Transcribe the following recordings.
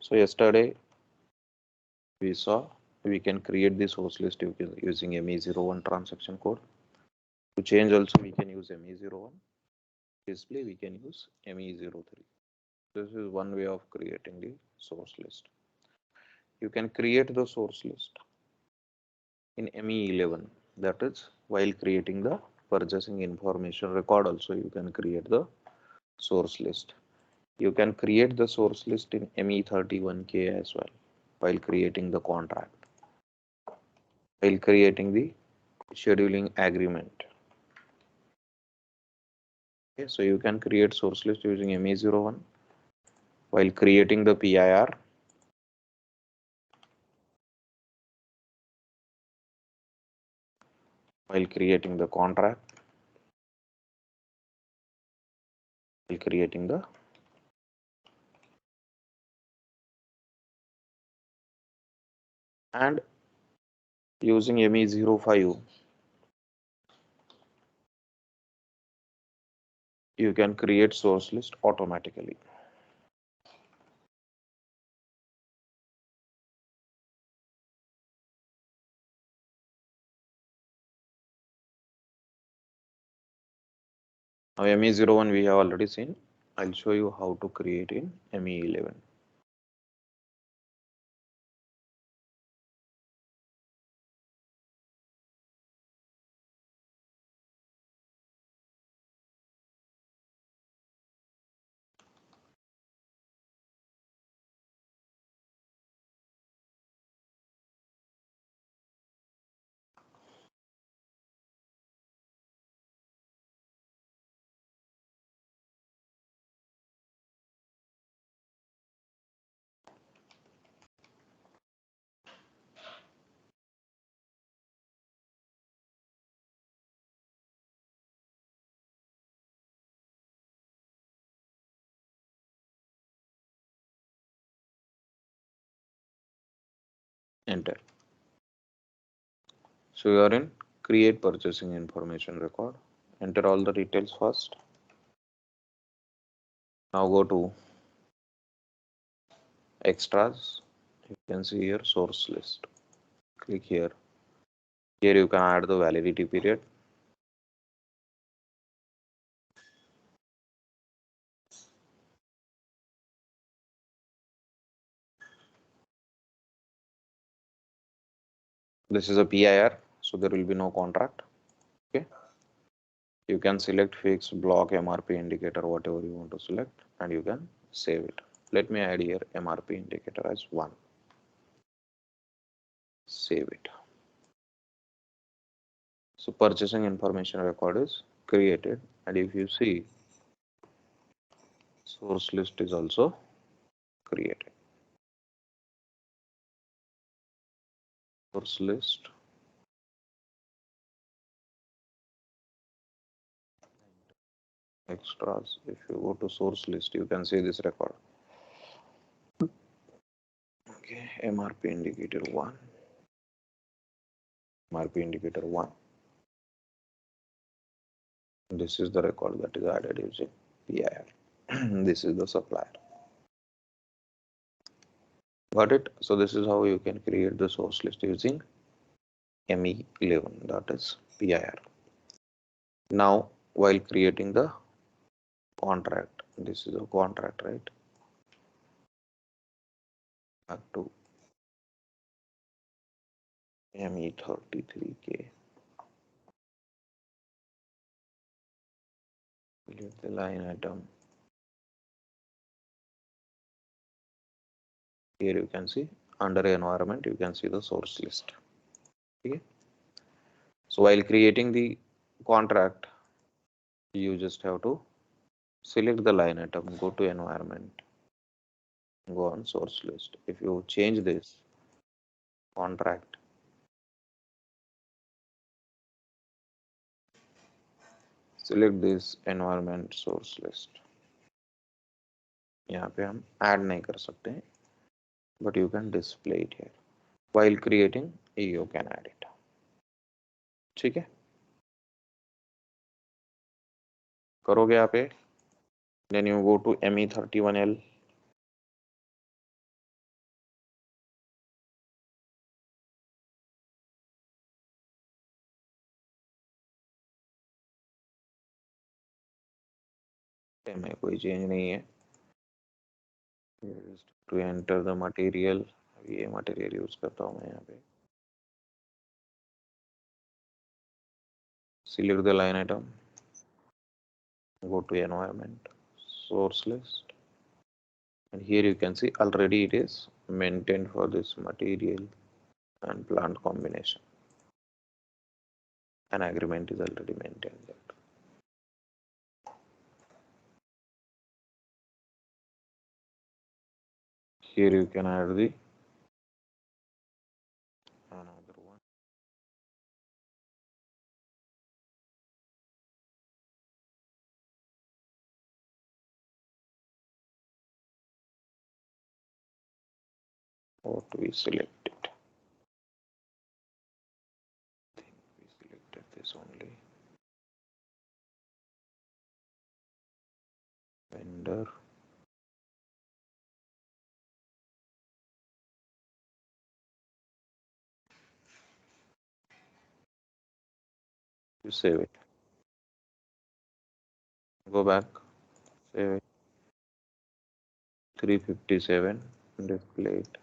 So yesterday we saw we can create the source list using ME01 transaction code. To change also we can use ME01. Display we can use ME03. This is one way of creating the source list. You can create the source list in ME11. That is, while creating the purchasing information record also you can create the source list. You can create the source list in ME31K as well while creating the contract, while creating the scheduling agreement. Okay, so you can create source list using ME01 while creating the PIR, while creating the contract, while creating the and using ME05 you can create source list automatically. Now ME01 we have already seen. I'll show you how to create in ME11. Enter. So you are in create purchasing information record. Enter all the details first. Now go to extras. You can see here source list. Click here. Here you can add the validity period. This is a PIR, so there will be no contract. Okay. You can select fix, block, MRP indicator, whatever you want to select, and you can save it. Let me add here MRP indicator as 1. Save it. So purchasing information record is created, and if you see, source list is also created. Source list. Extras. If you go to source list, you can see this record. Okay, MRP indicator 1. MRP indicator 1. This is the record that is added using PIR. This is the supplier. Got it? So this is how you can create the source list using ME11, that is PIR. Now, while creating the contract, this is a contract, right? Back to ME33K. Delete the line item. Here you can see under environment, you can see the source list. Okay. So while creating the contract, you just have to select the line item, go to environment, go on source list. If you change this contract, select this environment source list. यहाँ पे हम add नहीं कर सकते हैं, but you can display it here. While creating, you can add it. ठीक है, करोगे आप ये. Then you go to ME31L. में कोई चेंज नहीं है। टू एंटर द मटेरियल, ये मटेरियल यूज करता हूँ मैं यहाँ पे। Select the line item, go to environment, source list, and here you can see already it is maintained for this material and plant combination. An agreement is already maintained there. Here you can add the another one. What we selected? I think we selected this only. Vendor. You save it. Go back. Save it. 357. Display it.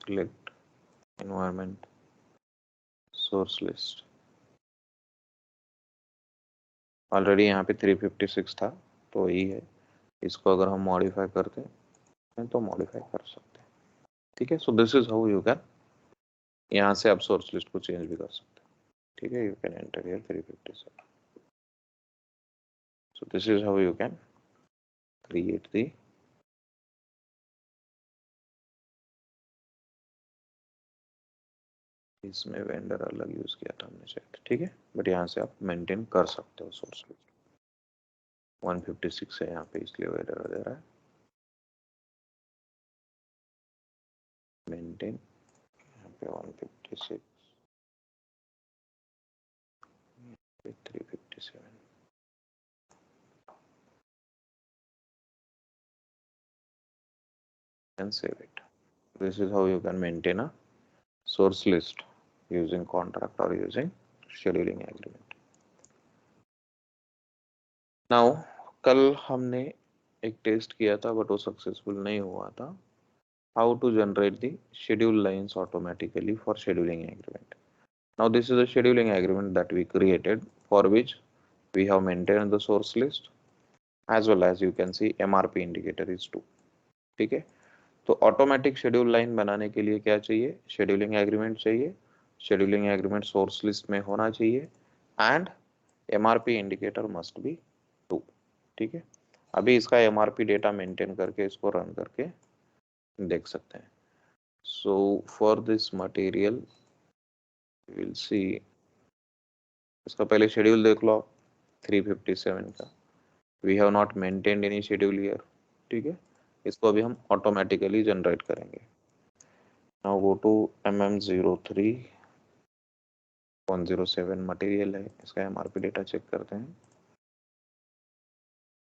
Select environment. Source list. Already यहाँ पे 356 था तो यही है। इसको अगर हम modify करते हैं तो मॉडिफाई कर सकते हैं। ठीक है, so this is how you can, यहाँ से आप सोर्स लिस्ट को चेंज भी कर सकते हैं। ठीक है, you can enter here 357। So this is how you can create the इसमें वेंडर अलग यूज किया था हमने शायद। ठीक है, बट यहाँ से आप मेंटेन कर सकते हो सोर्स लिस्ट। 156 है यहाँ पे इसलिए वेंडर दे रहा है मेंटेन। यहाँ पे 156 357 and save it. This is how you can maintain a source list using contract or using scheduling agreement. Now कल हमने एक टेस्ट किया था बट वो सक्सेसफुल नहीं हुआ था। How to generate the schedule lines automatically for scheduling agreement. Now this is a scheduling agreement that we created for which we have maintained the source list as well as you can see MRP indicator is 2. ठीक है, तो automatic schedule line बनाने के लिए क्या चाहिए? Scheduling agreement चाहिए। Scheduling agreement source list में होना चाहिए and MRP indicator must be 2। ठीक है, अभी इसका एमआरपी डेटा मेंटेन करके इसको रन करके देख सकते हैं। So for this material will see, इसका पहले शेड्यूल देख लो 357 का। We have not maintained any schedule here. ठीक है, इसको अभी हम ऑटोमेटिकली जनरेट करेंगे। Now go to MM03 107 material है, इसका एमआरपी डेटा चेक करते हैं।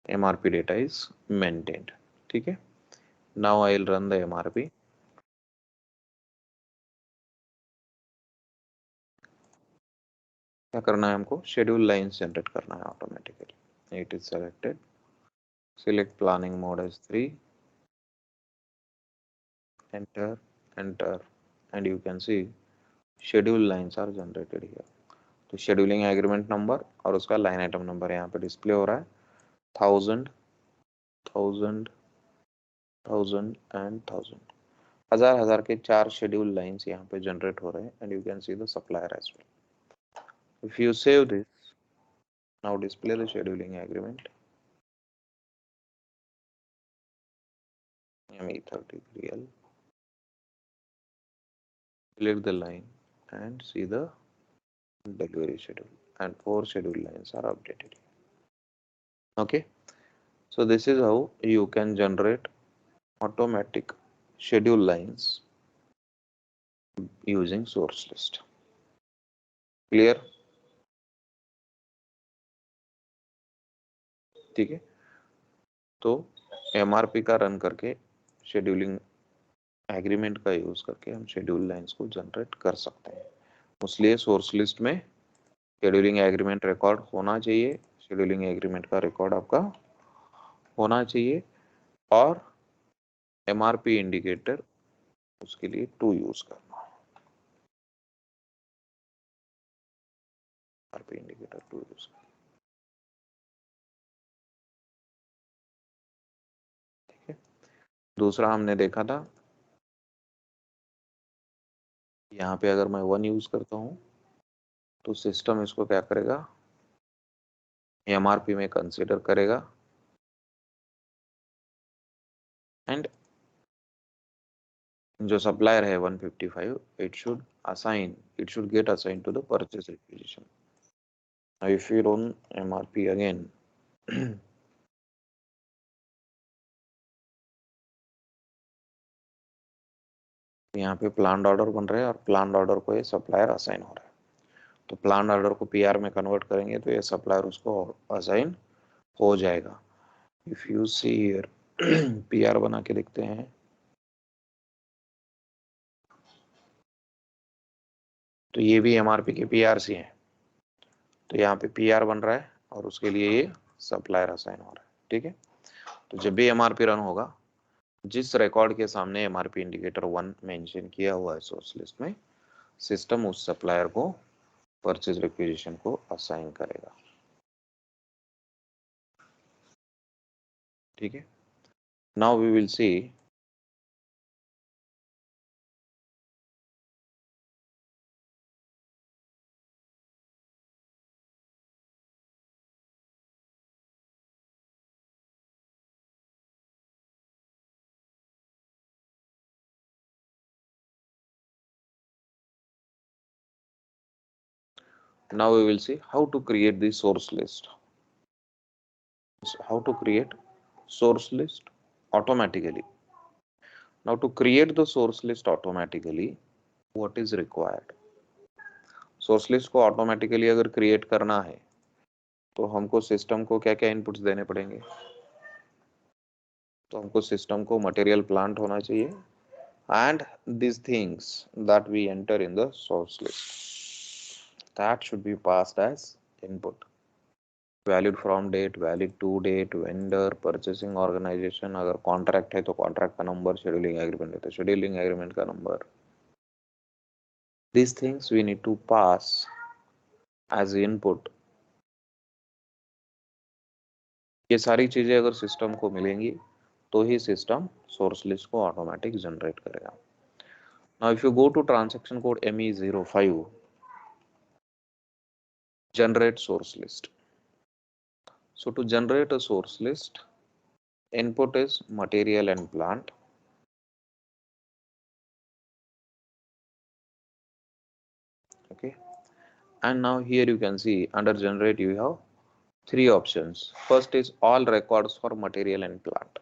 MRP data is maintained. ठीक है, now I will run the MRP. क्या करना है हमको? शेड्यूल लाइंस जनरेट करना है automatically. It is selected, select planning mode as 3, enter enter and you can see schedule lines are generated here. तो scheduling agreement number और उसका line item number यहाँ पे डिस्प्ले हो रहा है। 1000 1000 1000 एंड 1000, हजार हजार के 4 शेड्यूल लाइंस यहाँ पे जनरेट हो रहे हैं and you can see the supplier as well. If you save this, now display the scheduling agreement ME33L, select the line and see the delivery schedule and 4 schedule lines are updated. Okay, so this is how you can generate automatic schedule lines using source list. Clear? ठीक है, तो MRP का run करके scheduling agreement का use करके हम schedule lines को generate कर सकते हैं। इसलिए सोर्स लिस्ट में शेड्यूलिंग एग्रीमेंट रिकॉर्ड होना चाहिए। शेड्यूलिंग एग्रीमेंट का रिकॉर्ड आपका होना चाहिए, और एमआरपी इंडिकेटर उसके लिए 2 यूज करना, एमआरपी इंडिकेटर 2 यूज करना। ठीक है, दूसरा हमने देखा था, यहाँ पे अगर मैं 1 यूज करता हूँ तो सिस्टम इसको क्या करेगा, एमआरपी में कंसीडर करेगा, एंड जो सप्लायर है 155, it should get assign to the purchase requisition. Now if you run MRP again, यहाँ पे प्लान ऑर्डर बन रहे हैं और प्लान ऑर्डर को ये सप्लायर असाइन हो रहा है, तो प्लान ऑर्डर को पीआर में कन्वर्ट करेंगे तो ये सप्लायर उसको असाइन हो जाएगा। If you see here, PR बना के देखते हैं, तो ये भी एमआरपी के पीआर सी हैं, तो यहाँ पे पीआर बन रहा है और उसके लिए ये सप्लायर असाइन हो रहा है। ठीक है, तो जब भी एमआरपी रन होगा, जिस रिकॉर्ड के सामने एमआरपी इंडिकेटर 1 मेंशन किया हुआ है सोर्स लिस्ट में, सिस्टम उस सप्लायर को परचेज रिक्विजिशन को असाइन करेगा। ठीक है, now we will see how to create the source list. How to create source list automatically. Now to create the source list automatically, what is required? Source list को automatically अगर create करना है तो हमको system को क्या क्या inputs देने पड़ेंगे? तो हमको सिस्टम को मटेरियल प्लांट होना चाहिए, and these things that we enter in the source list, that should be passed as input. Valid from date, valid to date, vendor, purchasing organisation, अगर कॉन्ट्रैक्ट है तो कॉन्ट्रैक्ट का नंबर, शेड्यूलिंग एग्रीमेंट है तो scheduling agreement का नंबर। These things we need to pass as input. ये सारी चीजें अगर सिस्टम को मिलेंगी तो ही सिस्टम सोर्स लिस्ट को ऑटोमेटिक जनरेट करेगा। Now if you go to transaction code ME05, generate source list. So to generate a source list, input is material and plant. Okay, and now here you can see under generate you have 3 options. First is all records for material and plant.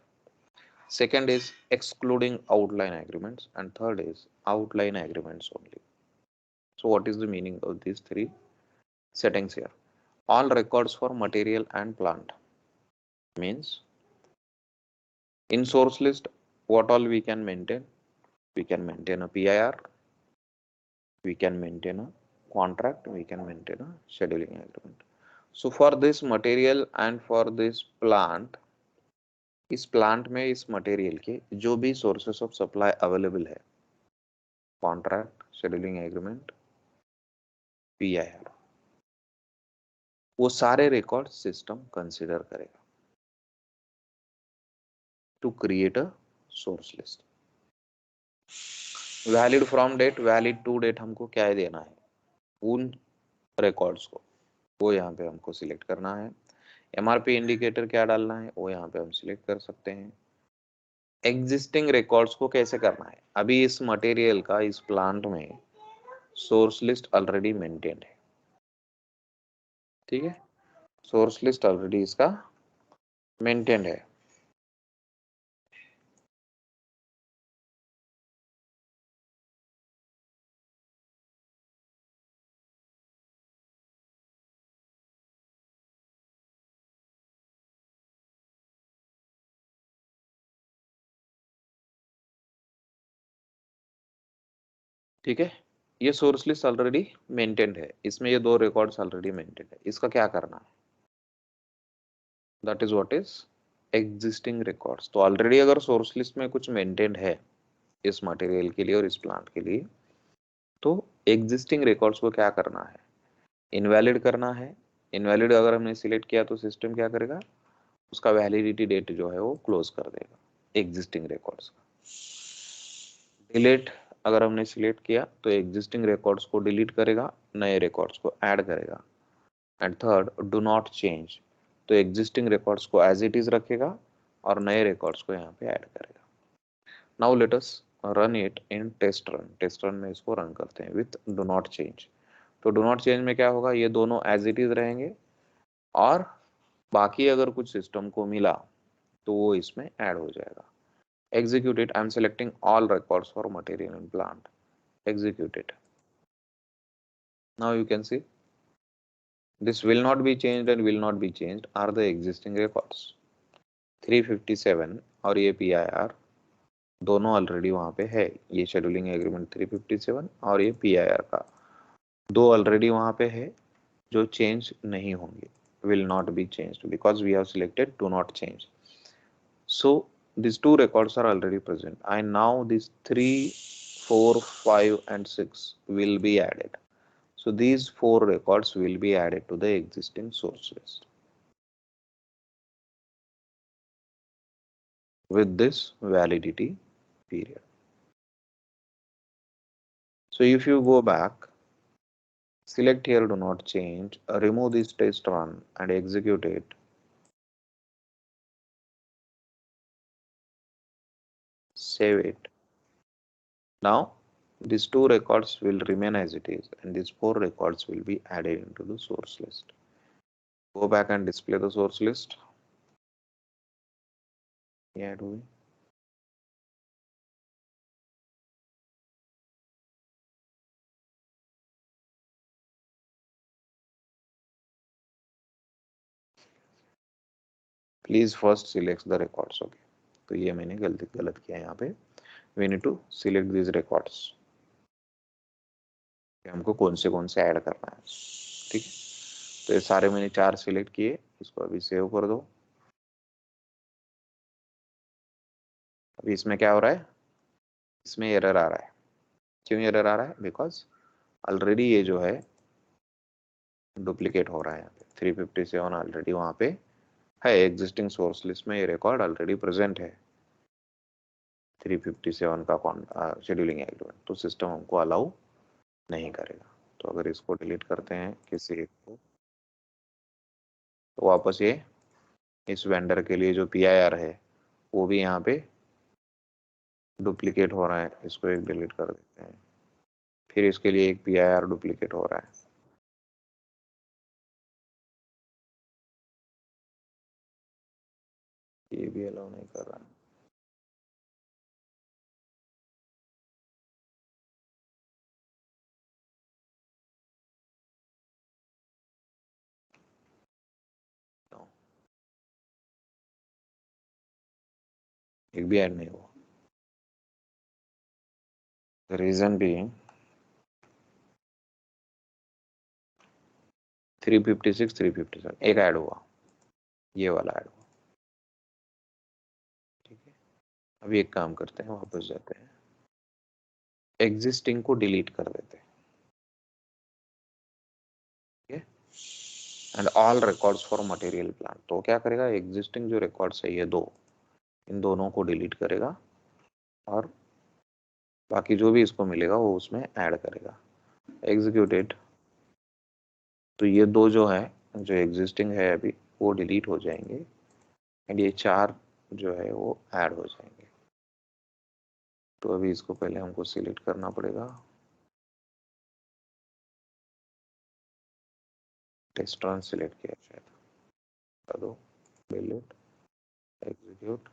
Second is excluding outline agreements, and third is outline agreements only. So what is the meaning of these 3 settings here? All records for material and plant means in source list what all we can maintain? We can maintain a PIR, we can maintain a contract, we can maintain a scheduling agreement. So for this material and for this plant, इस plant में इस material के जो भी sources of supply available है, contract, scheduling agreement, PIR, वो सारे record system consider करेगा to create a source list. Valid from date, valid to date हमको क्या है देना है, उन रिकॉर्ड्स को, वो यहाँ पे हमको सिलेक्ट करना है। एमआरपी इंडिकेटर क्या डालना है वो यहाँ पे हम सिलेक्ट कर सकते हैं। एग्जिस्टिंग रिकॉर्ड्स को कैसे करना है, अभी इस मटेरियल का इस प्लांट में सोर्स लिस्ट ऑलरेडी मेंटेन्ड है। ठीक है, सोर्स लिस्ट ऑलरेडी इसका मेंटेन्ड है। ठीक है, ये सोर्स लिस्ट ऑलरेडी मेंटेन्ड है, इसमें ये 2 रिकॉर्ड्स ऑलरेडी मेंटेन्ड है। इसका क्या करना है, that is what is existing records. तो ऑलरेडी अगर सोर्स लिस्ट में कुछ मेंटेन्ड है इस मटेरियल के लिए और इस प्लांट के लिए, तो एग्जिस्टिंग रिकॉर्ड्स को क्या करना है, इनवैलिड करना है। इनवैलिड अगर हमने सिलेक्ट किया तो सिस्टम क्या करेगा, उसका वैलिडिटी डेट जो है वो क्लोज कर देगा एग्जिस्टिंग रिकॉर्ड्स का। डिलीट अगर हमने सिलेक्ट किया तो एग्जिस्टिंग रिकॉर्ड्स को डिलीट करेगा, नए रिकॉर्ड्स को ऐड करेगा। And third, do not change, तो एग्जिस्टिंग रिकॉर्ड्स को एज इट इज रखेगा और नए रिकॉर्ड्स को यहाँ पे ऐड करेगा। Now let us run it in test run. Test run में इसको रन करते हैं विथ डू नॉट चेंज। तो डू नॉट चेंज में क्या होगा, ये दोनों एज इट इज रहेंगे और बाकी अगर कुछ सिस्टम को मिला तो वो इसमें ऐड हो जाएगा। Execute it. I'm selecting all records for material and plant. Execute it. Now you can see this will not be changed and will not be changed are the existing records. 357 और ये PIR दोनों already वहाँ पे है। ये scheduling agreement 357 और ये PIR का दो ऑलरेडी वहाँ पे है जो चेंज नहीं होंगे, will not be changed because we have selected do not change. So these two records are already present and now these 3, 4, 5 and 6 will be added. So these 4 records will be added to the existing source list with this validity period. So if you go back, select here do not change, remove this test run and execute it. Save it. Now these 2 records will remain as it is and these 4 records will be added into the source list. Go back and display the source list. Yeah, do we? Please first select the records. Okay, तो ये मैंने गलत किया यहाँ पे। We need to select this records, हमको कौन से ऐड करना है। ठीक है, तो ये सारे मैंने 4 सिलेक्ट किए, इसको अभी सेव कर दो। अभी इसमें क्या हो रहा है, इसमें एरर आ रहा है। क्यों एरर आ रहा है, बिकॉज ऑलरेडी ये जो है डुप्लीकेट हो रहा है। 357 ऑलरेडी वहाँ पे है, एग्जिस्टिंग सोर्स लिस्ट में ये रिकॉर्ड ऑलरेडी प्रेजेंट है 357 का शेड्यूलिंग एग्रीमेंट, तो सिस्टम हमको अलाउ नहीं करेगा। तो अगर इसको डिलीट करते हैं किसी एक को, तो वापस ये इस वेंडर के लिए जो PIR है वो भी यहाँ पे डुप्लीकेट हो रहा है। इसको एक डिलीट कर देते हैं, फिर इसके लिए एक PIR डुप्लीकेट हो रहा है। ये भी अलाउ नहीं कर रहा है। एक भी ऐड नहीं हुआ। रीजन भी 356 357 एक ऐड हुआ, ये वाला ऐड हुआ। ठीक है, अभी एक काम करते हैं, वापस जाते हैं, एग्जिस्टिंग को डिलीट कर देते हैं। ठीक है, and all records for material plant. तो क्या करेगा, एग्जिस्टिंग जो रिकॉर्ड्स है ये दो, इन दोनों को डिलीट करेगा और बाकी जो भी इसको मिलेगा वो उसमें ऐड करेगा। एग्जीक्यूटेड, तो ये दो जो है जो एग्जिस्टिंग है अभी वो डिलीट हो जाएंगे एंड ये 4 जो है वो ऐड हो जाएंगे। तो अभी इसको पहले हमको सिलेक्ट करना पड़ेगा, टेस्ट रन सिलेक्ट किया शायद, कर दो, डिलीट, एग्जीक्यूट,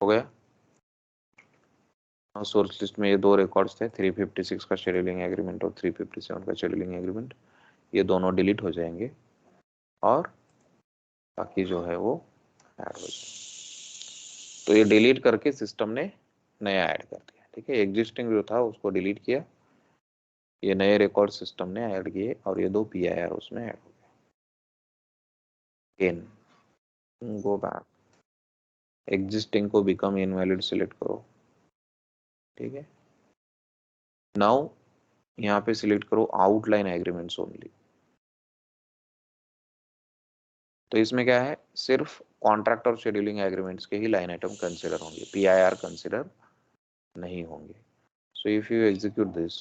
हो गया। सोर्स लिस्ट में ये दो रिकॉर्ड्स थे, 356 का शेड्यूलिंग एग्रीमेंट और 357 का शेड्यूलिंग एग्रीमेंट, ये दोनों डिलीट हो जाएंगे और बाकी जो है वो ऐड हो जाएंगे। तो ये डिलीट करके सिस्टम ने नया ऐड कर दिया। ठीक है, एग्जिस्टिंग जो था उसको डिलीट किया ये नए रिकॉर्ड सिस्टम ने ऐड किए और ये 2 PIR उसमें ऐड हो गए। अगेन गो बैक, एग्जिस्टिंग को बिकम इनवैलिड सिलेक्ट करो, ठीक है। नाउ यहाँ पे सिलेक्ट करो आउटलाइन एग्रीमेंट्स ओनली। तो इसमें क्या है, सिर्फ कॉन्ट्रैक्ट और शेड्यूलिंग एग्रीमेंट्स के ही लाइन आइटम कंसिडर होंगे, PIR कंसिडर नहीं होंगे। सो इफ यू एग्जीक्यूट दिस,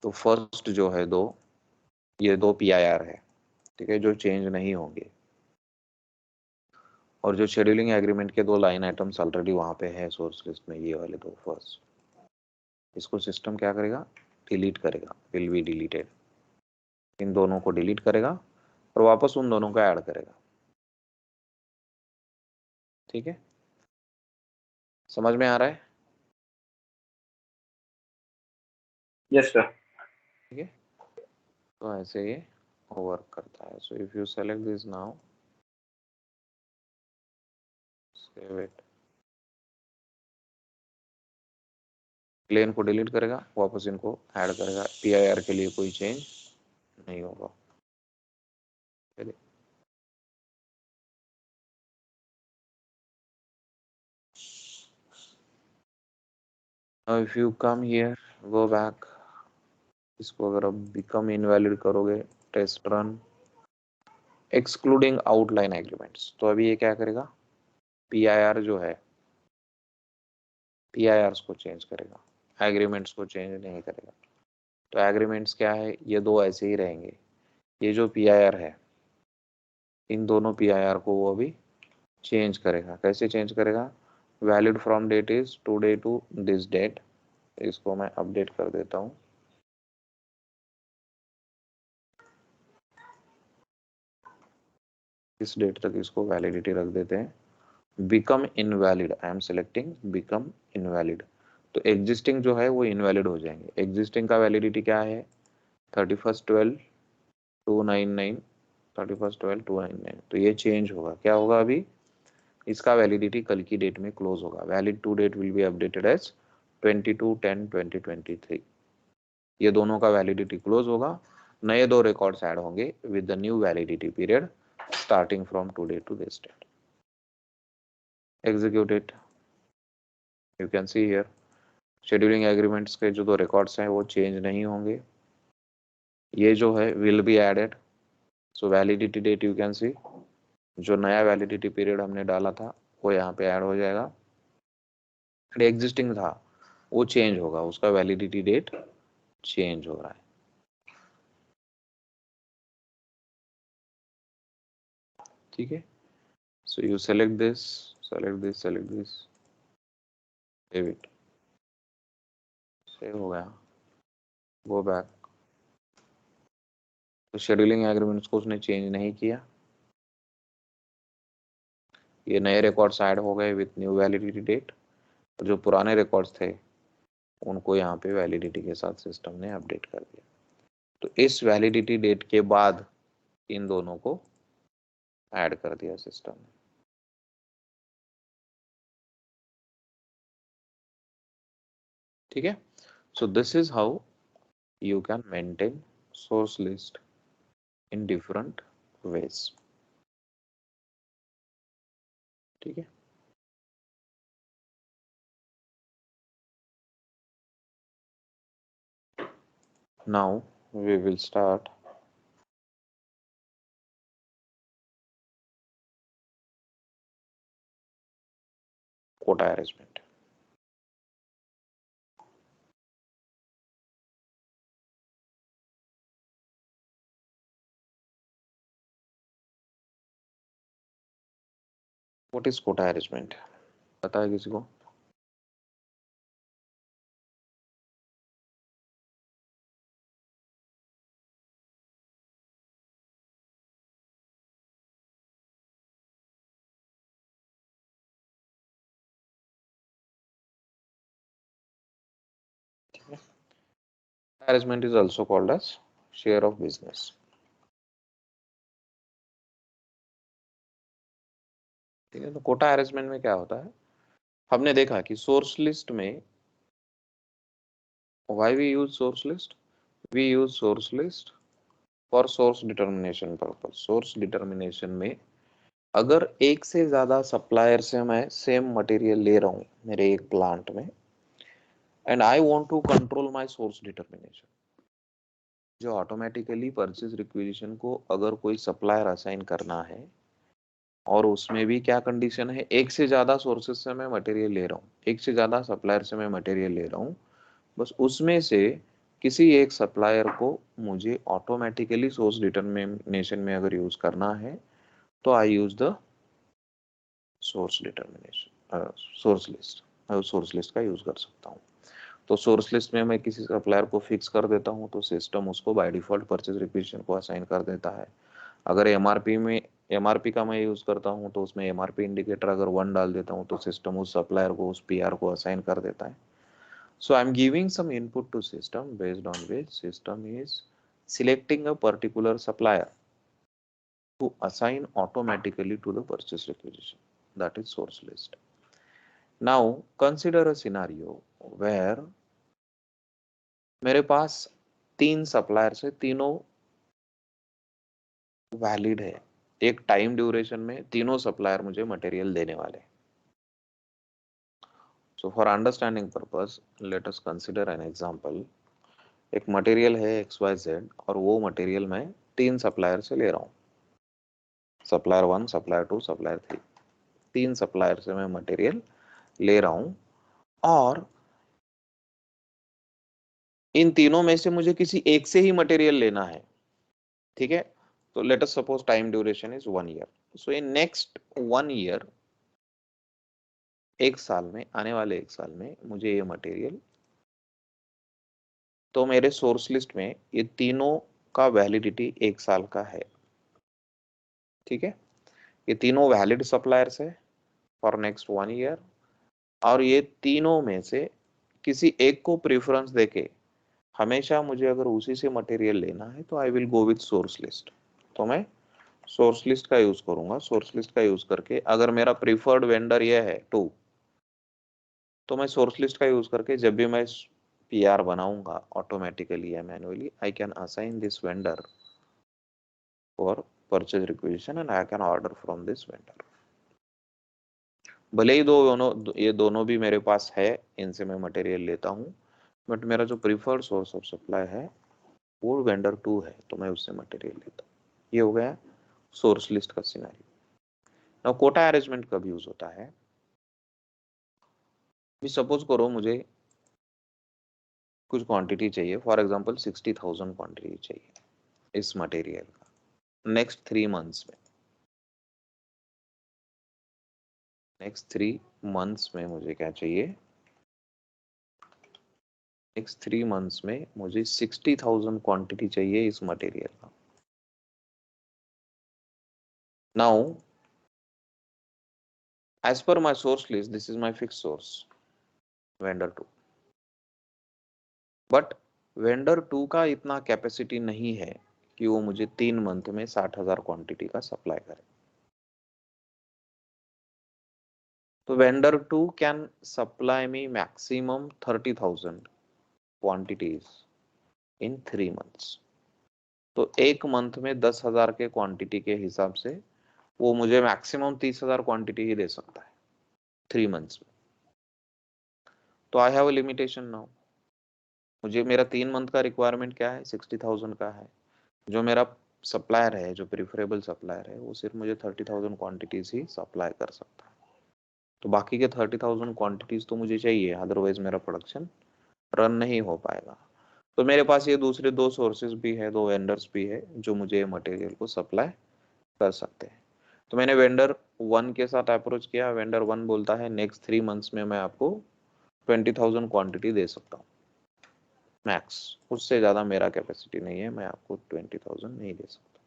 तो फर्स्ट जो है ये 2 PIR है, ठीक है, जो चेंज नहीं होंगे। और जो शेड्यूलिंग एग्रीमेंट के 2 लाइन आइटम्स ऑलरेडी वहां पे है सोर्स लिस्ट में, ये वाले 2 फर्स्ट, इसको सिस्टम क्या करेगा, डिलीट करेगा, विल बी डिलीटेड। इन दोनों को डिलीट करेगा और वापस उन दोनों को ऐड करेगा, ठीक है। समझ में आ रहा है? Yes sir. ठीक है, तो ऐसे ये वर्क करता है। So if you select this now, save it, plan को डिलीट करेगा, वापस इनको ऐड करेगा, PIR के लिए कोई चेंज नहीं होगा। चलिए, now if you come here, go back, इसको अगर अब बिकम इनवैलिड करोगे, test run excluding outline agreements, तो अभी ये क्या करेगा, PIR जो है PIRs को चेंज करेगा, एग्रीमेंट्स को चेंज नहीं करेगा। तो एग्रीमेंट्स क्या है, ये 2 ऐसे ही रहेंगे। ये जो PIR है, इन दोनों PIR को वो अभी चेंज करेगा। कैसे चेंज करेगा, valid from date is today to this date, इसको मैं अपडेट कर देता हूँ। इस डेट तक इसको वैलिडिटी रख देते हैं। Become invalid, I am selecting become invalid, तो एग्जिस्टिंग जो है वो इनवैलिड हो जाएंगे। एग्जिस्टिंग का वैलिडिटी क्या है, 31/12/299, 31/12/299। तो ये चेंज होगा, क्या होगा अभी, इसका वैलिडिटी कल की डेट में क्लोज होगा। Valid to date will be updated as 22/10/2023। ये दोनों का वैलिडिटी क्लोज होगा, नए 2 रिकॉर्ड्स ऐड होंगे with the new validity period starting from today to this date. Execute it, you can see here scheduling agreements के जो 2 records हैं वो चेंज नहीं होंगे। ये जो है will be added, so validity date you can see, जो नया वैलिडिटी पीरियड हमने डाला था वो यहाँ पे ऐड हो जाएगा। एग्जिस्टिंग था वो चेंज होगा, उसका वैलिडिटी डेट चेंज हो रहा है, ठीक है। So you select this, select this, select this, save it, save हो गया। गो बैक, तो शेड्यूलिंग एग्रीमेंट्स को उसने चेंज नहीं किया, ये नए रिकॉर्ड्स ऐड हो गए विथ न्यू वैलिडिटी डेट। जो पुराने रिकॉर्ड्स थे उनको यहाँ पे वैलिडिटी के साथ सिस्टम ने अपडेट कर दिया। तो इस वैलिडिटी डेट के बाद इन दोनों को ऐड कर दिया सिस्टम ने, ठीक है। So this is how you can maintain source list in different ways, ठीक है। Now we will start quota arrangement. What is quota arrangement, पता है किसी को? Arrangement is also called as share of business, ठीक है। तो कोटा अरेंजमेंट में क्या होता है, हमने देखा कि सोर्स लिस्ट में why we use source list, we use source list for source determination purpose. Source determination में अगर एक से ज्यादा सप्लायर से मैं सेम मटेरियल ले रहा हूं मेरे एक प्लांट में, and I want to control my source determination, जो ऑटोमेटिकली परचेज रिक्विजिशन को अगर कोई सप्लायर असाइन करना है, और उसमें भी क्या कंडीशन है, एक से ज्यादा सोर्सेज से मैं मटेरियल ले रहा हूँ, एक से ज्यादा सप्लायर से मैं मटेरियल ले रहा हूँ, बस उसमें से किसी एक सप्लायर को मुझे ऑटोमेटिकली सोर्स डिटर्मिनेशन में अगर यूज करना है, तो I use the source determination source list का यूज कर सकता हूँ। तो सोर्स लिस्ट में मैं किसी सप्लायर को फिक्स कर देता हूँ, तो सिस्टम उसको बाय डिफॉल्ट परचेज रिक्विजिशन को असाइन कर देता है। अगर एमआरपी का मैं यूज करता हूँ, तो उसमें एमआरपी इंडिकेटर अगर 1 डाल देता हूँ, तो सिस्टम उस सप्लायर को उस पीआर को असाइन कर देता है। So I am giving some input to system based on which system is selecting a particular supplier to assign automatically to the purchase requisition, that is source list. Now consider a scenario where मेरे पास 3 supplier से तीनों valid है, एक time duration में तीनों supplier मुझे material देने वाले। So for understanding purpose let us consider an example. एक मटेरियल है XYZ और वो मटेरियल मैं 3 सप्लायर से ले रहा हूँ, सप्लायर 1, सप्लायर 2, सप्लायर 3, 3 सप्लायर से मैं मटेरियल ले रहा हूँ, और इन तीनों में से मुझे किसी एक से ही मटेरियल लेना है, ठीक है। तो let us suppose time duration is 1 year. So in next 1 year, एक साल में, आने वाले एक साल में मुझे ये मटेरियल, तो मेरे सोर्स लिस्ट में ये तीनों का वैलिडिटी 1 साल का है, ठीक है। ये तीनों वैलिड सप्लायर्स है फॉर नेक्स्ट 1 ईयर, और ये तीनों में से किसी एक को प्रेफरेंस देके हमेशा मुझे अगर उसी से मटेरियल लेना है, तो आई will go with source list. तो मैं सोर्स लिस्ट का यूज करूंगा। सोर्स लिस्ट का यूज करके अगर मेरा प्रीफर्ड वेंडर ये है 2, तो मैं सोर्स लिस्ट का यूज करके जब भी मैं पीआर बनाऊंगा ऑटोमेटिकली या manually, I can assign this vendor for purchase requisition and I can order from this vendor. भले ही ये दोनों भी मेरे पास है, इनसे मैं मटेरियल लेता हूँ, बट मेरा जो प्रीफर्ड सोर्स ऑफ सप्लाई है वो वेंडर 2 है, तो मैं उससे मटेरियल लेता हूँ। ये हो गया सोर्स लिस्ट का सिनेरियो। नाउ कोटा अरेंजमेंट कब यूज होता है? सपोज करो मुझे कुछ क्वांटिटी चाहिए, फॉर एग्जांपल 60,000 क्वांटिटी चाहिए इस मटेरियल का नेक्स्ट 3 मंथ्स में। नेक्स्ट 3 मंथ्स में मुझे क्या चाहिए? नेक्स्ट 3 मंथ्स में मुझे 60,000 क्वांटिटी चाहिए इस मटेरियल का। Now as per my source list, this is my fix source vendor 2, but vendor 2 का इतना कैपेसिटी नहीं है कि वो मुझे 3 मंथ में 60,000 क्वांटिटी का सप्लाई करे। तो vendor 2 can supply me maximum 30,000 quantities in 3 months. तो एक मंथ में 10,000 के क्वांटिटी के हिसाब से वो मुझे मैक्सिमम 30,000 क्वांटिटी ही दे सकता है 3 मंथ्स में। तो I have a limitation now. मुझे मेरा 3 मंथ का रिक्वायरमेंट क्या है? 60,000 का है। जो मेरा सप्लायर है, जो प्रिफरेबल सप्लायर है, वो सिर्फ मुझे 30,000 क्वांटिटीज ही सप्लाई कर सकता है। तो बाकी के 30,000 क्वांटिटीज तो मुझे चाहिए, अदरवाइज मेरा प्रोडक्शन रन नहीं हो पाएगा। तो मेरे पास ये दूसरे 2 सोर्सेज भी है, 2 वेंडर्स भी है जो मुझे मटेरियल को सप्लाई कर सकते हैं। तो मैंने वेंडर 1 के साथ अप्रोच किया। वेंडर 1 बोलता है नेक्स्ट 3 मंथ्स में मैं आपको 20,000 क्वांटिटी दे सकता हूँ मैक्स, उससे ज्यादा मेरा कैपेसिटी नहीं है, मैं आपको 20,000 नहीं दे सकता।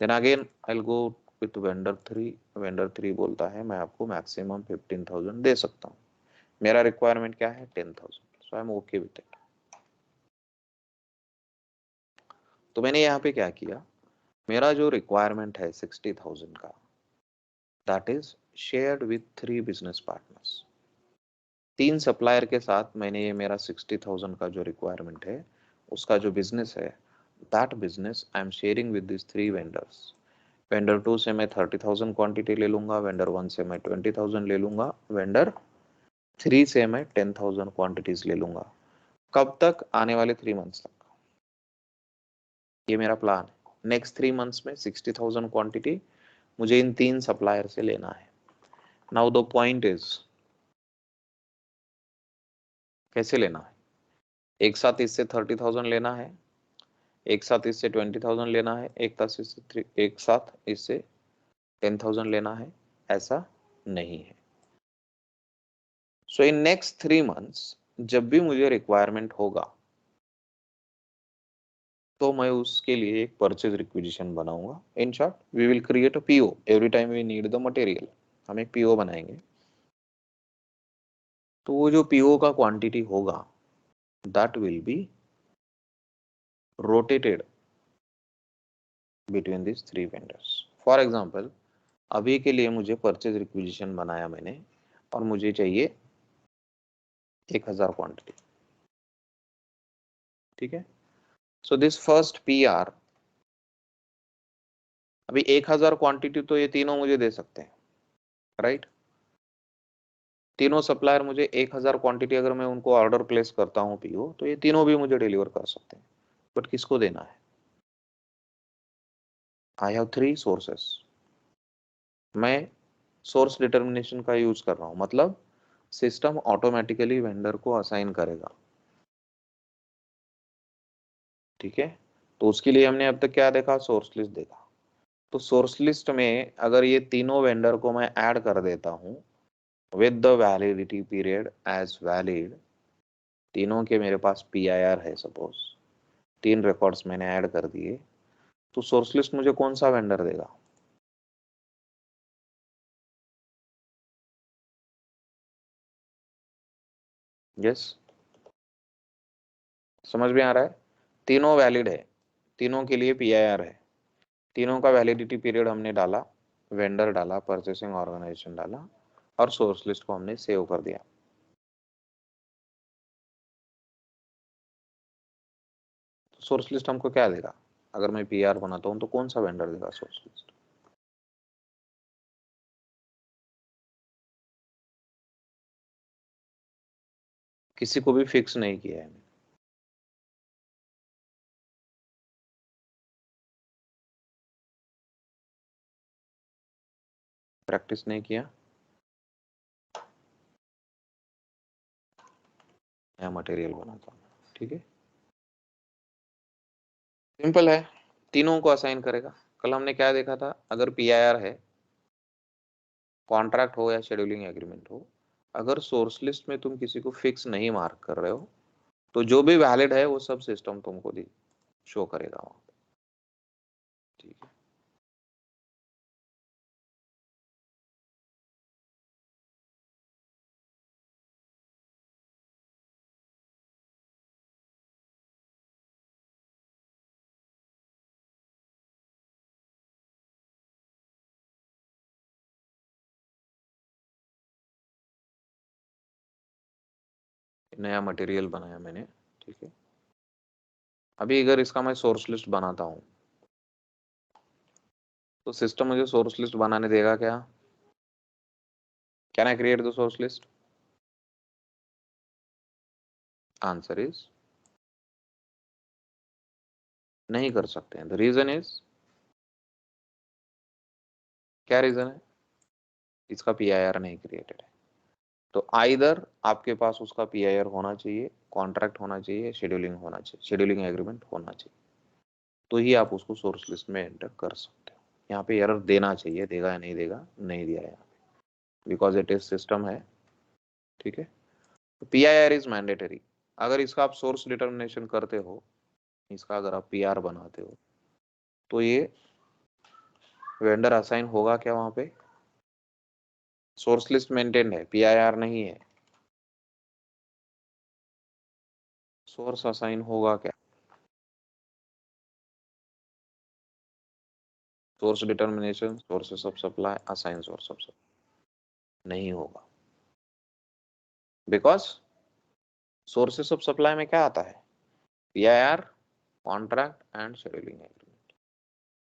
Then again I will go with vendor 3। Vendor 3 बोलता है मैं आपको मैक्सिमम 15,000 दे सकता हूँ, मेरा रिक्वायरमेंट क्या है? 10,000। So I am okay with it. तो मैंने यहाँ पे क्या किया, मेरा जो रिक्वायरमेंट है 60,000 का, that is shared with 3 business partners. 3 supplier के साथ मैंने ये मेरा 60,000 का जो रिक्वायरमेंट है उसका जो बिजनेस है, that business I am sharing with this 3 vendors. Vendor 2 से मैं 30,000 क्वांटिटी ले लूंगा, वेंडर 1 से मैं 20,000 ले लूंगा, वेंडर 3 से मैं 10,000 क्वांटिटीज ले लूंगा। कब तक? आने वाले 3 मंथ्स तक। ये मेरा प्लान है। नेक्स्ट 3 मंथ्स में 60,000 क्वांटिटी मुझे इन 3 सप्लायर से लेना है। नाउ द पॉइंट इज, कैसे लेना है? एक साथ इससे 30,000 लेना है, एक साथ इससे 20,000 लेना है, एक साथ इससे 10,000 लेना है, ऐसा नहीं है। सो इन नेक्स्ट 3 मंथ्स जब भी मुझे रिक्वायरमेंट होगा तो मैं उसके लिए एक परचेज रिक्विजिशन बनाऊंगा। In short, we will create a PO every time we need the material. हम एक पीओ बनाएंगे, तो वो जो पीओ का क्वांटिटी होगा that will be rotated between this 3 vendors. For example, अभी के लिए मुझे परचेज रिक्विजिशन बनाया मैंने और मुझे चाहिए 1,000 क्वांटिटी, ठीक है। सो दिस फर्स्ट पीआर, अभी 1,000 क्वांटिटी तो ये तीनों मुझे दे सकते हैं, राइट। तीनों सप्लायर मुझे 1,000 क्वांटिटी अगर मैं उनको ऑर्डर प्लेस करता हूँ पीओ, तो ये तीनों भी मुझे डिलीवर कर सकते हैं। बट किसको देना है? I have 3 sources. मैं सोर्स डिटर्मिनेशन का यूज कर रहा हूं, मतलब सिस्टम ऑटोमेटिकली वेंडर को असाइन करेगा, ठीक है। तो उसके लिए हमने अब तक क्या देखा? सोर्स लिस्ट देखा। तो सोर्स लिस्ट में अगर ये तीनों वेंडर को मैं ऐड कर देता हूं with the validity period as valid, तीनों के मेरे पास PIR है, सपोज 3 रिकॉर्ड्स मैंने ऐड कर दिए, तो सोर्स लिस्ट मुझे कौन सा वेंडर देगा? यस, समझ में आ रहा है? तीनों वैलिड है, तीनों के लिए PIR है, तीनों का वैलिडिटी पीरियड हमने डाला, वेंडर डाला, परचेसिंग ऑर्गेनाइजेशन डाला और सोर्स लिस्ट को हमने सेव कर दिया। सोर्स लिस्ट हमको क्या देगा? अगर मैं PR बनाता हूं तो कौन सा वेंडर देगा सोर्स लिस्ट? किसी को भी फिक्स नहीं किया है, प्रैक्टिस नहीं किया। नया मटेरियल बनाता हूं, ठीक है। सिंपल है, तीनों को असाइन करेगा। कल हमने क्या देखा था? अगर PIR है, कॉन्ट्रैक्ट हो या शेड्यूलिंग एग्रीमेंट हो, अगर सोर्स लिस्ट में तुम किसी को फिक्स नहीं मार्क कर रहे हो तो जो भी वैलिड है वो सब सिस्टम तुमको शो करेगा वहां पे, ठीक है। नया मटेरियल बनाया मैंने, ठीक है। अभी अगर इसका मैं सोर्स लिस्ट बनाता हूं तो सिस्टम मुझे सोर्स लिस्ट बनाने देगा क्या? Can I create the source list? Answer is नहीं कर सकते हैं। द रीजन इज, क्या रीजन है? इसका PIR नहीं क्रिएटेड है। तो आइदर आपके पास उसका PIR होना चाहिए, कॉन्ट्रैक्ट होना चाहिए, शेड्यूलिंग होना चाहिए, शेड्यूलिंग एग्रीमेंट होना चाहिए, तो ही आप उसको सोर्स लिस्ट में एंटर कर सकते हो। यहाँ पे एरर देना चाहिए, देगा या नहीं देगा? नहीं दिया यहाँ पे, बिकॉज इट इज सिस्टम है, ठीक है। तो PIR इज मैंडेटरी। अगर इसका आप सोर्स डिटर्मिनेशन करते हो, इसका अगर आप PR बनाते हो, तो ये वेंडर असाइन होगा क्या वहां पे? सोर्स लिस्ट मेंटेन्ड है, PIR नहीं है, सोर्स असाइन होगा क्या? Source determination, sources of supply, assign source of supply. नहीं होगा, बिकॉज सोर्सेस ऑफ सप्लाई में क्या आता है, PIR, contract and scheduling agreement,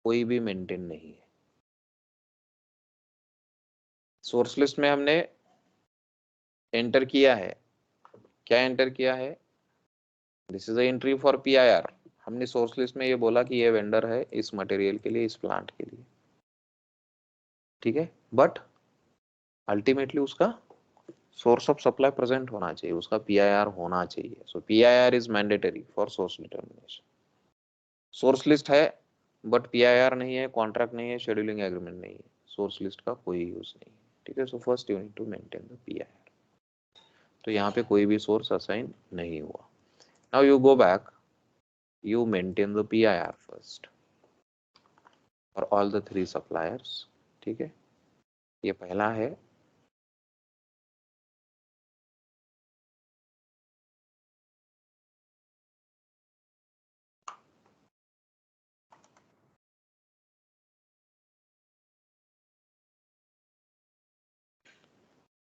कोई भी मेंटेन नहीं है। सोर्स लिस्ट में हमने एंटर किया है, क्या एंटर किया है, this is a entry for PIR। हमने सोर्स लिस्ट में ये बोला कि ये वेंडर है इस मटेरियल के लिए, इस प्लांट के लिए, ठीक है, बट अल्टीमेटली उसका सोर्स ऑफ सप्लाई प्रेजेंट होना चाहिए, उसका PIR होना चाहिए। सो PIR is mandatory for source determination. Source list है बट PIR नहीं है, कॉन्ट्रैक्ट नहीं है, शेड्यूलिंग एग्रीमेंट नहीं है, सोर्स लिस्ट का कोई यूज नहीं है, ठीक है। So first you need to maintain the PIR। तो यहाँ पे कोई भी सोर्स असाइन नहीं हुआ। Now you go back, you maintain the PIR first for all the 3 suppliers, ठीक है। ये पहला है,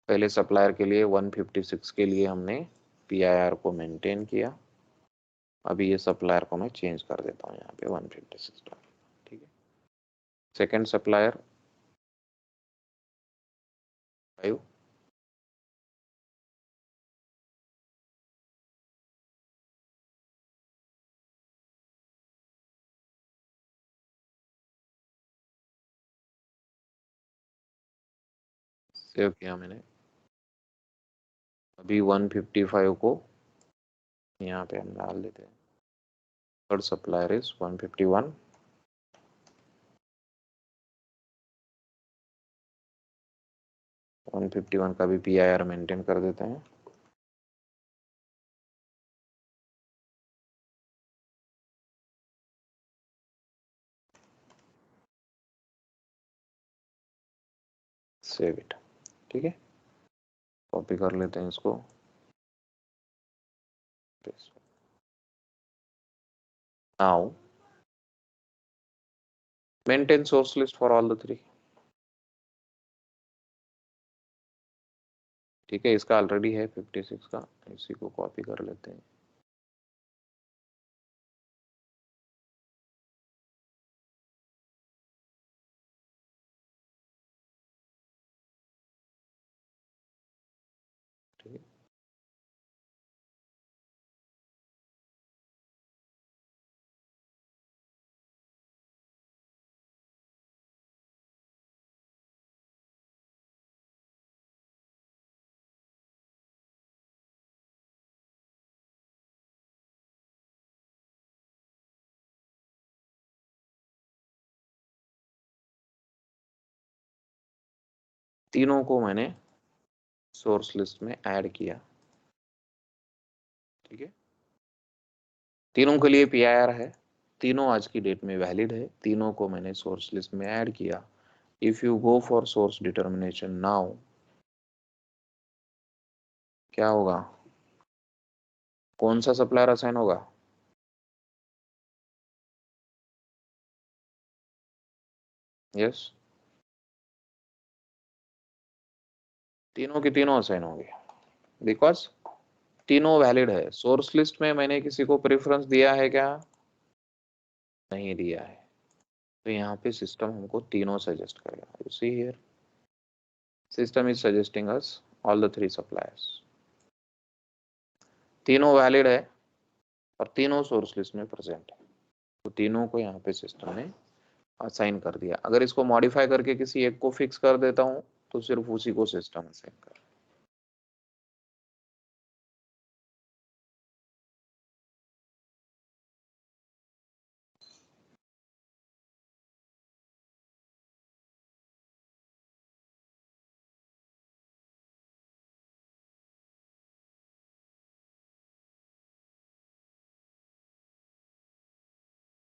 पहले सप्लायर के लिए 156 के लिए हमने PIR को मेंटेन किया। अभी ये सप्लायर को मैं चेंज कर देता हूँ यहाँ पे $156, ठीक है। सेकेंड सप्लायर 5, सेव किया मैंने। अभी 155 को यहाँ पे हम डाल देते हैं। थर्ड सप्लायर इज 151, का भी PIR मेंटेन कर देते हैं। सेव इट, ठीक है। कॉपी कर लेते हैं इसको, now maintain source list for all the 3, ठीक है। इसका ऑलरेडी है 56 का, इसी को कॉपी कर लेते हैं। ठीक है, तीनों को मैंने सोर्स लिस्ट में ऐड किया, ठीक है। तीनों के लिए PIR है, तीनों आज की डेट में वैलिड है, तीनों को मैंने सोर्स लिस्ट में ऐड किया। If you go for source determination now, क्या होगा, कौन सा सप्लायर असाइन होगा, यस, तीनों के तीनों असाइन होंगे, बिकॉज तीनों वैलिड है। सोर्स लिस्ट में मैंने किसी को प्रेफरेंस दिया है क्या, नहीं दिया है, तो यहाँ पे सिस्टम हमको तीनों सजेस्ट करेगा। You see here, system is suggesting us all the 3 suppliers, तीनों वैलिड है और तीनों सोर्स लिस्ट में प्रेजेंट है, तो तीनों को यहाँ पे सिस्टम ने असाइन कर दिया। अगर इसको मॉडिफाई करके किसी एक को फिक्स कर देता हूँ तो सिर्फ उसी को सिस्टम असाइन कर।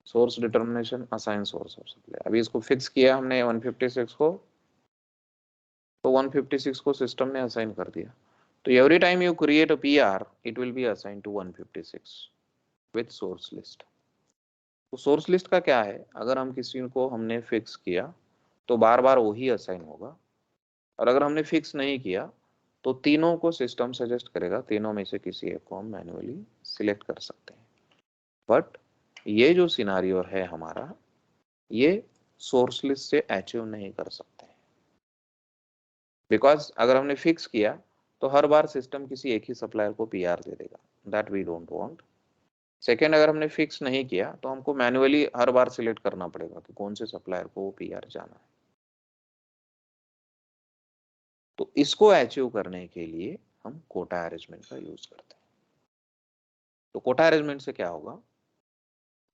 Source determination, assign source of supply, अभी इसको फिक्स किया हमने 156 को, तो 156 को सिस्टम ने असाइन कर दिया। तो every time you create a PR, it will be assign to 156 with source list. तो सोर्स लिस्ट का क्या है, अगर हम किसी को हमने फिक्स किया तो बार बार वही असाइन होगा, और अगर हमने फिक्स नहीं किया तो तीनों को सिस्टम सजेस्ट करेगा, तीनों में से किसी एक को हम मैन्युअली सिलेक्ट कर सकते हैं। बट ये जो सिनारियो है हमारा, ये सोर्स लिस्ट से अचीव नहीं कर सकते हैं, बिकॉज अगर हमने फिक्स किया तो हर बार सिस्टम किसी एक ही सप्लायर को पीआर दे देगा, that we don't want. Second, अगर हमने फिक्स नहीं किया तो हमको मैन्युअली हर बार सिलेक्ट करना पड़ेगा कि कौन से सप्लायर को वो पीआर जाना है। तो इसको अचीव करने के लिए हम कोटा अरेंजमेंट का यूज करते हैं। तो कोटा अरेंजमेंट से क्या होगा,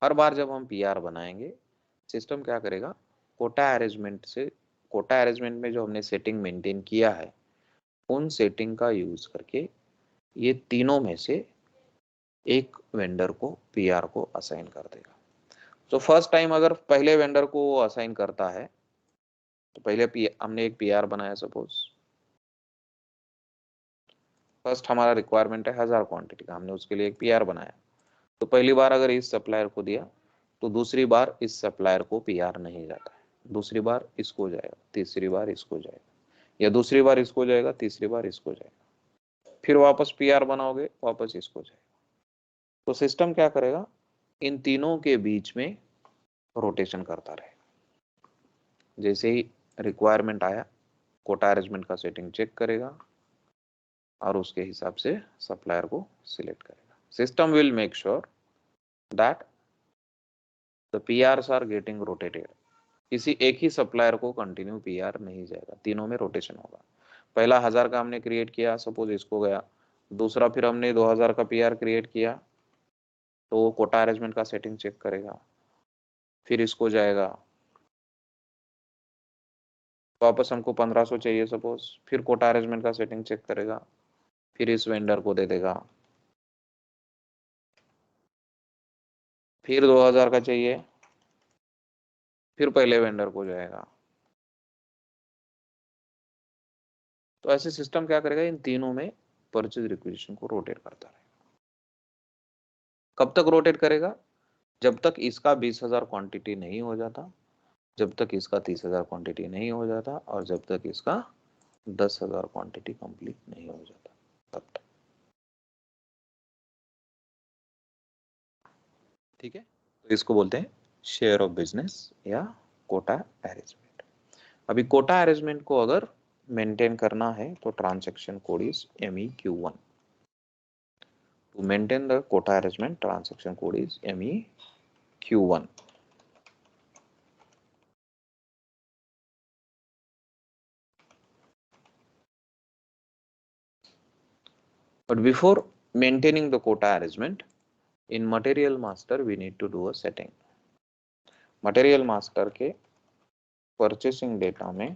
हर बार जब हम पीआर बनाएंगे, सिस्टम क्या करेगा, कोटा अरेंजमेंट में जो हमने सेटिंग मेंटेन किया है उन सेटिंग का यूज करके ये तीनों में से एक वेंडर को पीआर को असाइन कर देगा। तो फर्स्ट टाइम अगर पहले वेंडर को वो असाइन करता है, तो पहले हमने एक पीआर बनाया, सपोज फर्स्ट हमारा रिक्वायरमेंट है 1000 क्वांटिटी का, हमने उसके लिए एक पीआर बनाया। तो पहली बार अगर इस सप्लायर को दिया तो दूसरी बार इस सप्लायर को पीआर नहीं जाता है, दूसरी बार इसको जाएगा, तीसरी बार इसको जाएगा, या दूसरी बार इसको जाएगा, तीसरी बार इसको जाएगा, फिर वापस पीआर बनाओगे, वापस इसको जाएगा। तो सिस्टम क्या करेगा, इन तीनों के बीच में रोटेशन करता रहेगा। जैसे ही रिक्वायरमेंट आया, कोटा अरेंजमेंट का सेटिंग चेक करेगा और उसके हिसाब से सप्लायर को सिलेक्ट करेगा। System will make sure that the PRs are getting rotated. किसी एक ही सप्लायर को कंटिन्यू पीआर नहीं जाएगा, तीनों में रोटेशन होगा। पहला 1000 का हमने क्रिएट किया, सपोज इसको गया, दूसरा फिर हमने 2000 का पीआर क्रिएट किया, तो वो कोटा अरेंजमेंट का सेटिंग चेक करेगा, फिर इसको जाएगा, वापस हमको 1500 चाहिए सपोज, फिर कोटा अरेंजमेंट का सेटिंग चेक करेगा, फिर इस वेंडर को दे देगा, फिर 2000 का चाहिए, फिर पहले वेंडर को जाएगा। तो ऐसे सिस्टम क्या करेगा, इन तीनों में परचेज रिक्विजिशन को रोटेट करता रहेगा। कब तक रोटेट करेगा, जब तक इसका 20,000 क्वांटिटी नहीं हो जाता, जब तक इसका 30,000 क्वांटिटी नहीं हो जाता, और जब तक इसका 10,000 क्वांटिटी कंप्लीट नहीं हो जाता, तब तक। ठीक है, तो इसको बोलते हैं शेयर ऑफ बिजनेस या कोटा अरेंजमेंट। अभी कोटा अरेंजमेंट को अगर मेंटेन करना है तो transaction code is MEQ1। To maintain the quota arrangement, transaction code is MEQ1. But before maintaining the quota arrangement, in material master we need to do a setting. Material master के purchasing data में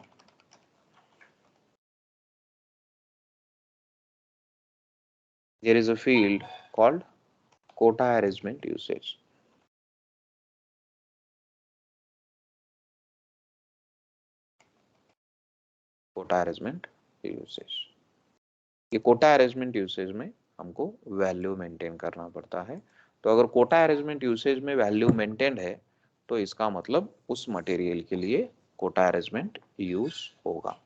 there is a field called quota arrangement usage. Quota arrangement usage. ये Kota arrangement usage में हमको value maintain करना पड़ता है। तो अगर कोटा अरेंजमेंट यूसेज में वैल्यू मेंटेन है तो इसका मतलब उस मटेरियल के लिए कोटा अरेंजमेंट यूज होगा,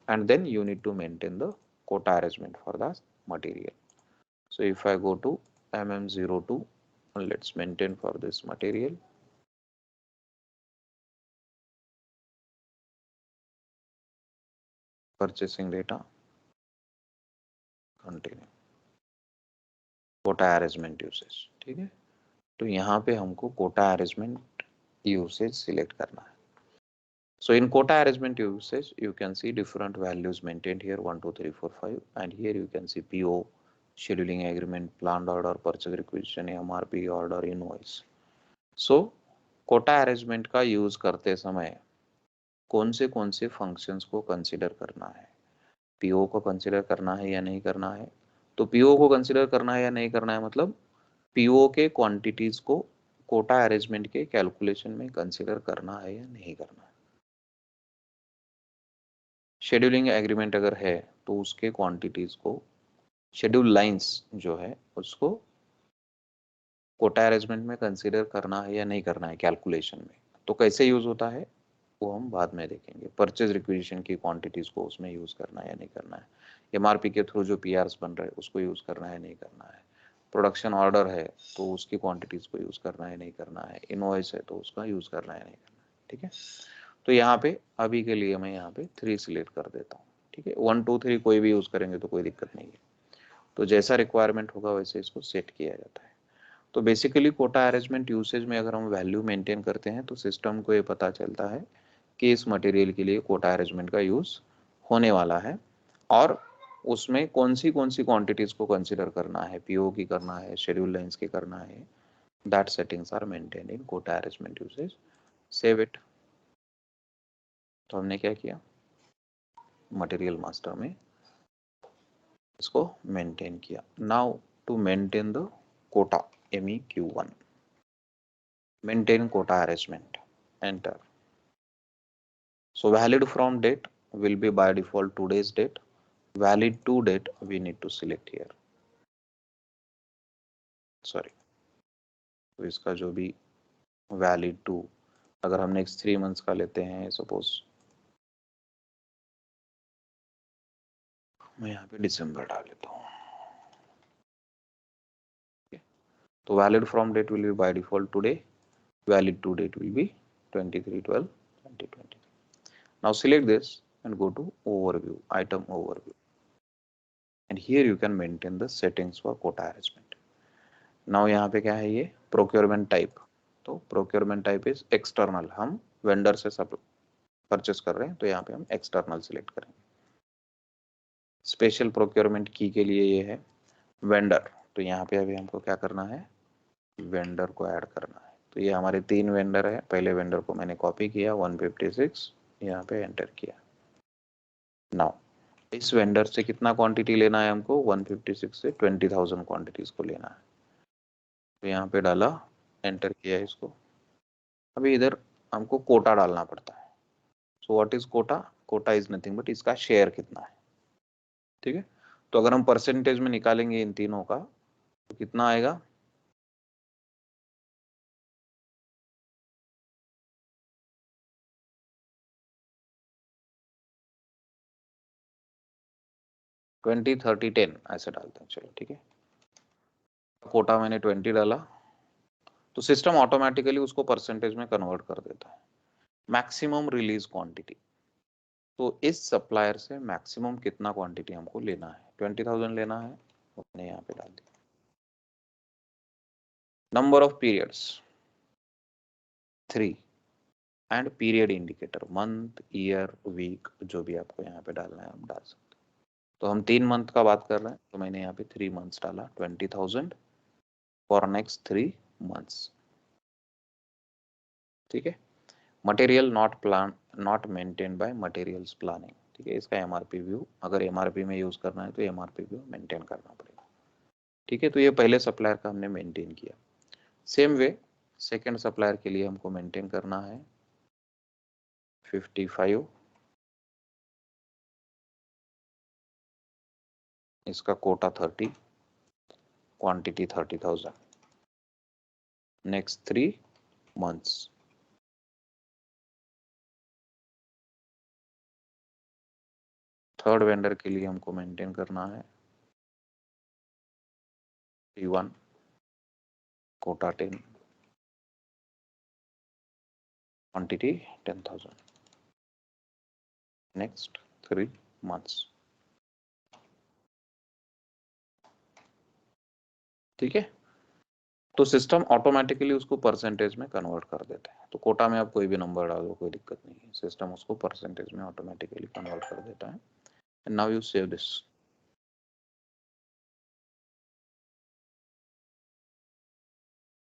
and then you need to maintain the quota arrangement for the material. So if I go to MM02, let's maintain for this material. Purchasing data, continue, quota arrangement usage. ठीक है, तो यहाँ पे हमको Kota arrangement usage select करना है। So in quota arrangement usage, you can see different values maintained here, 1, 2, 3, 4, 5, and here you can see PO, scheduling agreement, planned order, purchase requisition, MRP order, invoice. So quota arrangement का use करते समय कौन से functions को consider करना है, PO को consider करना है या नहीं करना है। तो पीओ को कंसिडर करना है या नहीं करना है मतलब पीओ के क्वांटिटीज को कोटा अरेंजमेंट के कैलकुलेशन में कंसिडर करना है या नहीं करना है। शेड्यूलिंग एग्रीमेंट अगर है तो उसके क्वांटिटीज को, शेड्यूल लाइंस जो है उसको कोटा अरेंजमेंट में कंसिडर करना है या नहीं करना है कैलकुलेशन में। तो कैसे यूज होता है, वो हम बाद में देखेंगे। परचेज रिक्विजिशन की क्वांटिटीज को उसमें यूज करना है या नहीं करना है, एमआरपी के थ्रू जो पीआरस बन रहे हैं उसको यूज करना है नहीं करना है, प्रोडक्शन ऑर्डर है तो उसकी क्वांटिटीज को यूज करना है नहीं करना है, इनवॉइस है तो उसका यूज करना है नहीं करना है। ठीक है, तो यहाँ पे अभी के लिए मैं यहाँ पे 3 सिलेक्ट कर देता हूँ। ठीक है, 1 2 3 कोई भी यूज करेंगे तो कोई दिक्कत नहीं है, तो जैसा रिक्वायरमेंट होगा वैसे इसको सेट किया जाता है। तो बेसिकली कोटा अरेंजमेंट यूसेज में अगर हम वैल्यू मेंटेन करते हैं तो सिस्टम को ये पता चलता है कि इस मटेरियल के लिए कोटा अरेंजमेंट का यूज होने वाला है, और उसमें कौन सी क्वांटिटीज को कंसिडर करना है, पीओ की करना है, शेड्यूल लाइंस की करना है, that settings are maintained in quota arrangement usage. Save it. तो हमने क्या किया, मटेरियल मास्टर में इसको मेंटेन किया। Now to maintain the quota MEQ1, maintain quota arrangement, enter. So valid from date will be by default today's date, valid to date we need to select here, sorry। तो इसका जो भी valid to, अगर हम next 3 months का लेते हैं suppose, मैं यहाँ पे दिसंबर डाल लेता हूँ। तो valid from date will be by default today, valid to date will be 23/12/2020। Now select this and go to overview, item overview, and here you can maintain the settings for quota arrangement। Now यहाँ पे क्या है, ये procurement type. तो procurement type is external, हम vendor से सब purchase कर रहे हैं तो यहाँ पे हम एक्सटर्नल सिलेक्ट करेंगे। स्पेशल प्रोक्योरमेंट की के लिए ये है वेंडर, तो यहाँ पे अभी हमको क्या करना है, वेंडर को ऐड करना है। तो ये हमारे 3 वेंडर है, पहले वेंडर को मैंने कॉपी किया 156, यहाँ पे एंटर किया। नाउ इस वेंडर से कितना क्वांटिटी लेना है हमको, 156 से 20,000 क्वांटिटीज को लेना है। तो यहाँ पे डाला, एंटर किया इसको। अभी इधर हमको कोटा डालना पड़ता है। So what is quota, quota is nothing but इसका शेयर कितना है। ठीक है, तो अगर हम परसेंटेज में निकालेंगे इन तीनों का तो कितना आएगा, ट्वेंटी 30 10 ऐसे डालते हैं। चलो ठीक है, कोटा मैंने 20 डाला तो सिस्टम ऑटोमेटिकली उसको परसेंटेज में कन्वर्ट कर देता है। मैक्सिमम रिलीज क्वांटिटी, तो इस सप्लायर से मैक्सिमम कितना क्वांटिटी हमको लेना है, 20,000 लेना है, मैंने यहाँ पे डाल दिया। Number of periods 3, and period indicator month, year, week, जो भी आपको यहाँ पे डालना है आप डाल सकते हैं। तो हम 3 मंथ का बात कर रहे हैं तो मैंने यहाँ पे 3 मंथ्स डाला, 20,000 फॉर नेक्स्ट 3 मंथ्स। ठीक है, material not plan not maintain by materials planning. ठीक है, इसका एमआरपी व्यू अगर एमआरपी में यूज करना है तो एमआरपी व्यू मेंटेन करना पड़ेगा। ठीक है, तो ये पहले सप्लायर का हमने मेंटेन किया। सेम वे सेकेंड सप्लायर के लिए हमको मेंटेन करना है 55, इसका quota 30, quantity 30,000, next 3 months. Third vendor के लिए हमको मेंटेन करना है T1, Kota 10, quantity 10,000, next 3 months. ठीक है, तो सिस्टम ऑटोमेटिकली उसको परसेंटेज में कन्वर्ट कर देता है। तो कोटा में आप कोई भी नंबर डालो कोई दिक्कत नहीं है, सिस्टम उसको परसेंटेज में ऑटोमेटिकली कन्वर्ट कर देता है। And now you save this.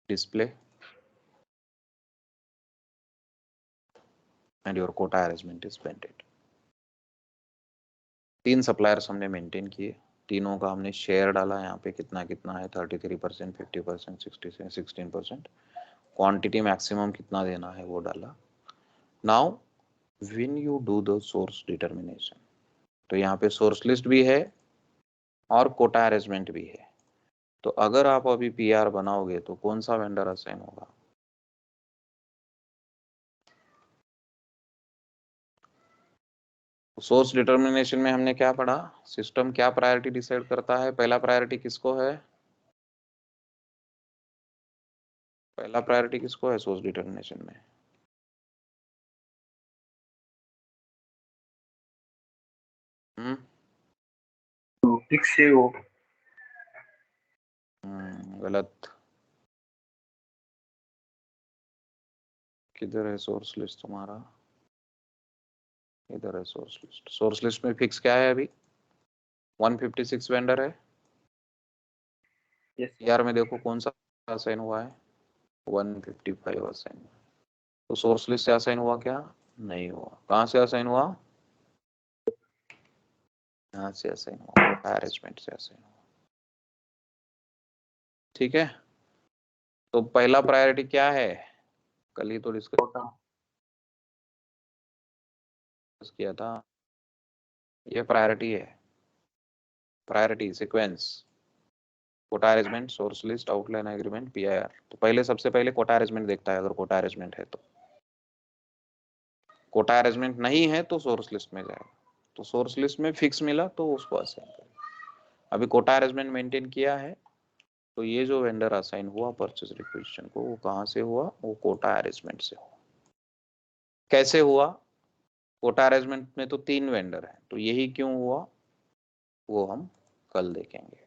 Display and your quota arrangement is painted. 3 suppliers हमने मेंटेन किए, तीनों का हमने शेयर डाला, यहाँ पे कितना कितना है 33%, 50%, 16%। क्वांटिटी मैक्सिमम कितना देना है वो डाला। Now when you do the source determination, तो यहाँ पे सोर्स लिस्ट भी है और कोटा अरेंजमेंट भी है। तो अगर आप अभी पीआर बनाओगे तो कौन सा वेंडर असाइन होगा, सोर्स डिटर्मिनेशन में हमने क्या पढ़ा, सिस्टम क्या प्रायोरिटी डिसाइड करता है, पहला प्रायोरिटी किसको है, पहला प्रायोरिटी किसको है सोर्स डिटर्मिनेशन में, तो फिक्स है वो। गलत, किधर है सोर्स लिस्ट तुम्हारा, इधर है सोर्स लिस्ट। सोर्स लिस्ट में फिक्स क्या है अभी, 156 वेंडर है। यस यार में देखो कौन सा असाइन हुआ है, 155 असाइन। तो सोर्स लिस्ट से असाइन हुआ क्या, नहीं हुआ। कहाँ से असाइन हुआ, यहाँ से असाइन हुआ, अरेंजमेंट से असाइन हुआ। ठीक है, तो पहला प्रायोरिटी क्या है, कल ही तो डिस्कस किया था, ये प्रायोरिटी है, priority sequence, quota arrangement, source list, outline agreement, PIR. तो पहले सबसे पहले कोटा अरेंजमेंट देखता है, अगर कोटा अरेंजमेंट है तो। कोटा अरेंजमेंट नहीं है तो सोर्स लिस्ट में जाएगा, तो सोर्स लिस्ट में फिक्स मिला तो उसको असाइन करेगा। अभी कोटा अरेंजमेंट मेंटेन किया है, तो ये जो वेंडर असाइन हुआ परचेज रिक्वेजिशन को, वो कहाँ से हुआ, वो कोटा अरेंजमेंट से हुआ। कैसे हुआ, कोटा अरेंजमेंट में तो 3 वेंडर है, तो यही क्यों हुआ वो हम कल देखेंगे।